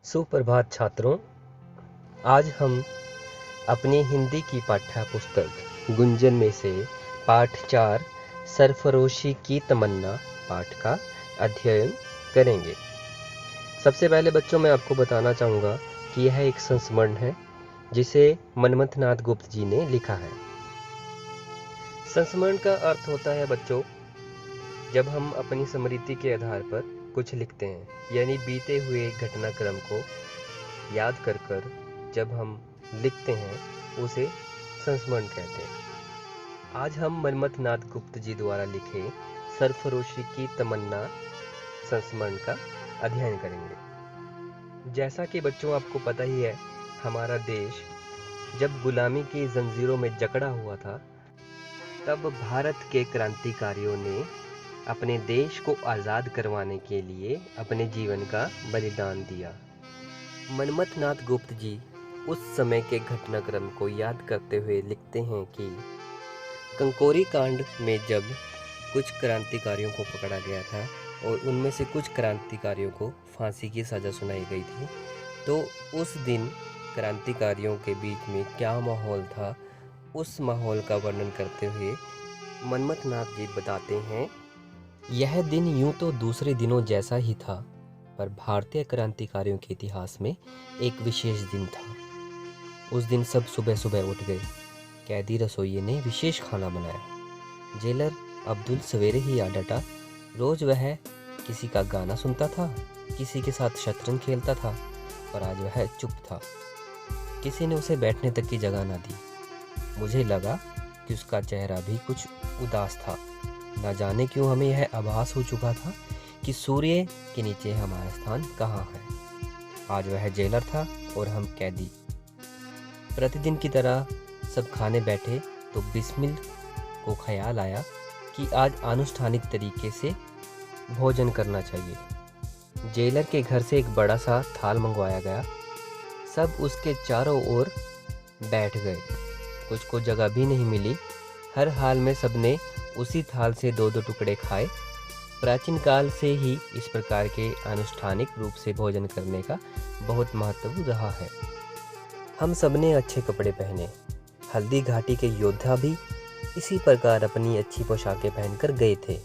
सुप्रभात छात्रों। आज हम अपनी हिंदी की पाठ्य पुस्तक गुंजन में से पाठ 4 सरफरोशी की तमन्ना पाठ का अध्ययन करेंगे। सबसे पहले बच्चों मैं आपको बताना चाहूँगा कि यह एक संस्मरण है जिसे मनमथ नाथ गुप्त जी ने लिखा है। संस्मरण का अर्थ होता है बच्चों, जब हम अपनी स्मृति के आधार पर कुछ लिखते हैं, यानी बीते हुए घटनाक्रम को याद कर जब हम लिखते हैं उसे संस्मरण कहते हैं। आज हम मनमथ नाथ गुप्त जी द्वारा लिखे सरफरोशी की तमन्ना संस्मरण का अध्ययन करेंगे। जैसा कि बच्चों आपको पता ही है, हमारा देश जब गुलामी की जंजीरों में जकड़ा हुआ था, तब भारत के क्रांतिकारियों ने अपने देश को आज़ाद करवाने के लिए अपने जीवन का बलिदान दिया। मनमथ नाथ गुप्त जी उस समय के घटनाक्रम को याद करते हुए लिखते हैं कि कंकोरी कांड में जब कुछ क्रांतिकारियों को पकड़ा गया था और उनमें से कुछ क्रांतिकारियों को फांसी की सज़ा सुनाई गई थी, तो उस दिन क्रांतिकारियों के बीच में क्या माहौल था, उस माहौल का वर्णन करते हुए मनमथ नाथ जी बताते हैं, यह दिन यूं तो दूसरे दिनों जैसा ही था, पर भारतीय क्रांतिकारियों के इतिहास में एक विशेष दिन था। उस दिन सब सुबह सुबह उठ गए। कैदी रसोइये ने विशेष खाना बनाया। जेलर अब्दुल सवेरे ही आ डटा। रोज वह किसी का गाना सुनता था, किसी के साथ शतरंज खेलता था, और आज वह चुप था। किसी ने उसे बैठने तक की जगह ना दी। मुझे लगा कि उसका चेहरा भी कुछ उदास था। न जाने क्यों हमें यह आभास हो चुका था कि सूर्य के नीचे हमारा स्थान कहाँ है। आज वह जेलर था और हम कैदी। प्रतिदिन की तरह सब खाने बैठे तो बिस्मिल को ख्याल आया कि आज आनुष्ठानिक तरीके से भोजन करना चाहिए। जेलर के घर से एक बड़ा सा थाल मंगवाया गया। सब उसके चारों ओर बैठ गए। कुछ को जगह भी नहीं मिली। हर हाल में सबने उसी थाल से 2-2 टुकड़े खाए। प्राचीन काल से ही इस प्रकार के आनुष्ठानिक रूप से भोजन करने का बहुत महत्व रहा है। हम सबने अच्छे कपड़े पहने। हल्दी घाटी के योद्धा भी इसी प्रकार अपनी अच्छी पोशाकें पहनकर गए थे।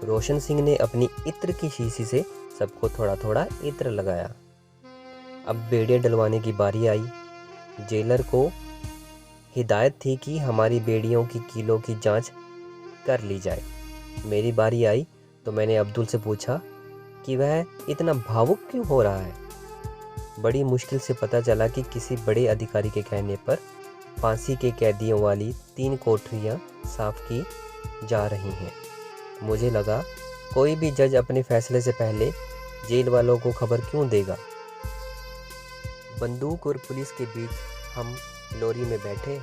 रोशन सिंह ने अपनी इत्र की शीशी से सबको थोड़ा थोड़ा इत्र लगाया। अब बेड़ियाँ डलवाने की बारी आई। जेलर को हिदायत थी कि हमारी बेड़ियों की कीलों की जांच कर ली जाए। मेरी बारी आई तो मैंने अब्दुल से पूछा कि वह इतना भावुक क्यों हो रहा है। बड़ी मुश्किल से पता चला कि किसी बड़े अधिकारी के कहने पर फांसी के कैदियों वाली 3 कोठरियां साफ की जा रही हैं। मुझे लगा कोई भी जज अपने फैसले से पहले जेल वालों को खबर क्यों देगा। बंदूक और पुलिस के बीच हम लोरी में बैठे।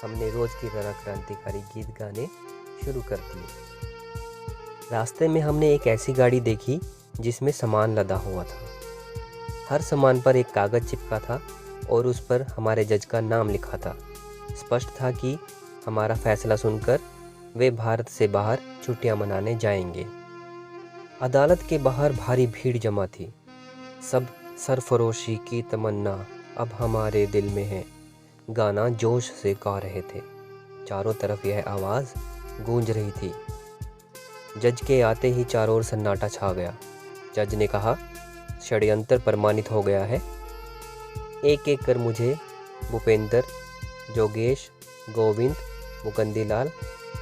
हमने रोज की तरह क्रांतिकारी गीत गाने शुरू कर दिए। रास्ते में हमने एक ऐसी गाड़ी देखी जिसमें सामान लदा हुआ था। हर सामान पर एक कागज चिपका था और उस पर हमारे जज का नाम लिखा था। स्पष्ट था कि हमारा फैसला सुनकर वे भारत से बाहर छुट्टियां मनाने जाएंगे। अदालत के बाहर भारी भीड़ जमा थी। सब सरफरोशी की तमन्ना अब हमारे दिल में है गाना जोश से गा रहे थे। चारों तरफ यह आवाज़ गूंज रही थी। जज के आते ही चारों ओर सन्नाटा छा गया। जज ने कहा, षड्यंत्र प्रमाणित हो गया है। एक एक कर मुझे भूपेंद्र, जोगेश, गोविंद, मुकंदीलाल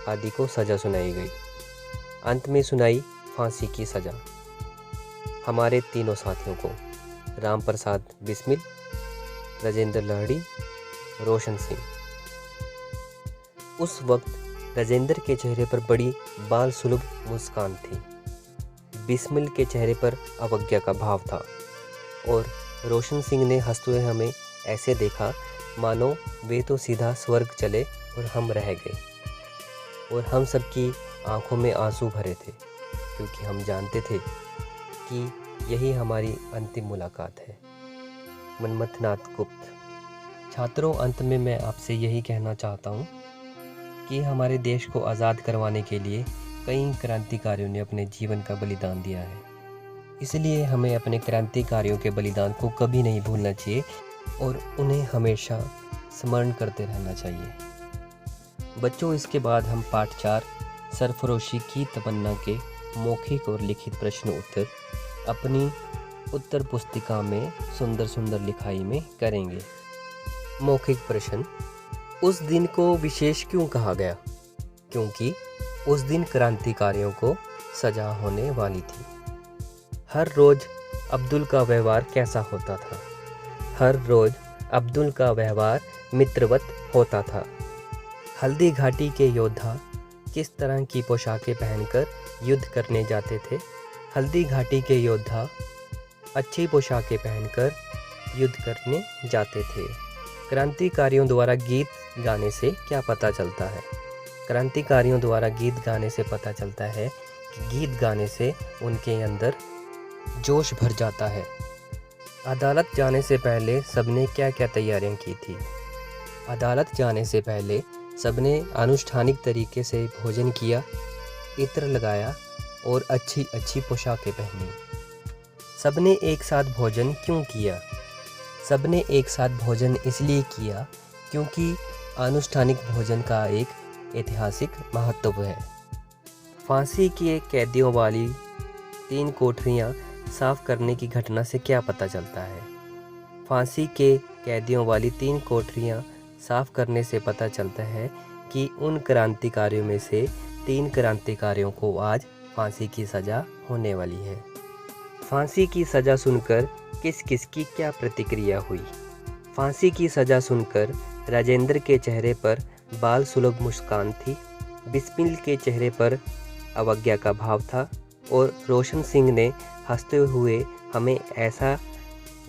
आदि को सज़ा सुनाई गई। अंत में सुनाई फांसी की सज़ा हमारे तीनों साथियों को, राम प्रसाद बिस्मिल, राजेंद्र लाहिड़ी, रोशन सिंह। उस वक्त राजेंद्र के चेहरे पर बड़ी बाल सुलभ मुस्कान थी। बिस्मिल के चेहरे पर अवज्ञा का भाव था और रोशन सिंह ने हंसते हुए हमें ऐसे देखा मानो वे तो सीधा स्वर्ग चले और हम रह गए। और हम सबकी आंखों में आंसू भरे थे, क्योंकि हम जानते थे कि यही हमारी अंतिम मुलाकात है। मनमथ नाथ गुप्त। छात्रों, अंत में मैं आपसे यही कहना चाहता हूँ कि हमारे देश को आज़ाद करवाने के लिए कई क्रांतिकारियों ने अपने जीवन का बलिदान दिया है। इसलिए हमें अपने क्रांतिकारियों के बलिदान को कभी नहीं भूलना चाहिए और उन्हें हमेशा स्मरण करते रहना चाहिए। बच्चों, इसके बाद हम पाठ 4 सरफरोशी की तमन्ना के मौखिक और लिखित प्रश्न उत्तर अपनी उत्तर पुस्तिका में सुंदर सुंदर लिखाई में करेंगे। मौखिक प्रश्न। उस दिन को विशेष क्यों कहा गया? क्योंकि उस दिन क्रांतिकारियों को सजा होने वाली थी। हर रोज अब्दुल का व्यवहार कैसा होता था? हर रोज अब्दुल का व्यवहार मित्रवत होता था। हल्दी घाटी के योद्धा किस तरह की पोशाकें पहनकर युद्ध करने जाते थे? हल्दी घाटी के योद्धा अच्छी पोशाकें पहनकर युद्ध करने जाते थे। क्रांतिकारियों द्वारा गीत गाने से क्या पता चलता है? क्रांतिकारियों द्वारा गीत गाने से पता चलता है कि गीत गाने से उनके अंदर जोश भर जाता है। अदालत जाने से पहले सबने क्या क्या तैयारियां की थी? अदालत जाने से पहले सबने अनुष्ठानिक तरीके से भोजन किया, इत्र लगाया और अच्छी अच्छी पोशाकें पहनी। सबने एक साथ भोजन क्यों किया? सबने एक साथ भोजन इसलिए किया क्योंकि अनुष्ठानिक भोजन का एक ऐतिहासिक महत्व है। फांसी के कैदियों वाली 3 कोठरियां साफ करने की घटना से क्या पता चलता है? फांसी के कैदियों वाली 3 कोठरियां साफ करने से पता चलता है कि उन क्रांतिकारियों में से 3 क्रांतिकारियों को आज फांसी की सज़ा होने वाली है। फांसी की सज़ा सुनकर किस किस की क्या प्रतिक्रिया हुई? फांसी की सज़ा सुनकर राजेंद्र के चेहरे पर बाल सुलभ मुस्कान थी, बिस्मिल के चेहरे पर अवज्ञा का भाव था और रोशन सिंह ने हंसते हुए हमें ऐसा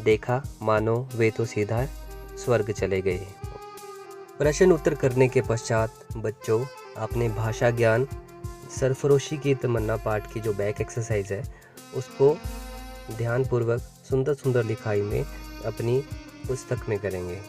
देखा मानो वे तो सीधा स्वर्ग चले गए। प्रश्न उत्तर करने के पश्चात बच्चों, आपने भाषा ज्ञान सरफरोशी की तमन्ना पाठ की जो बैक एक्सरसाइज है उसको ध्यानपूर्वक सुंदर सुंदर लिखाई में अपनी पुस्तक में करेंगे।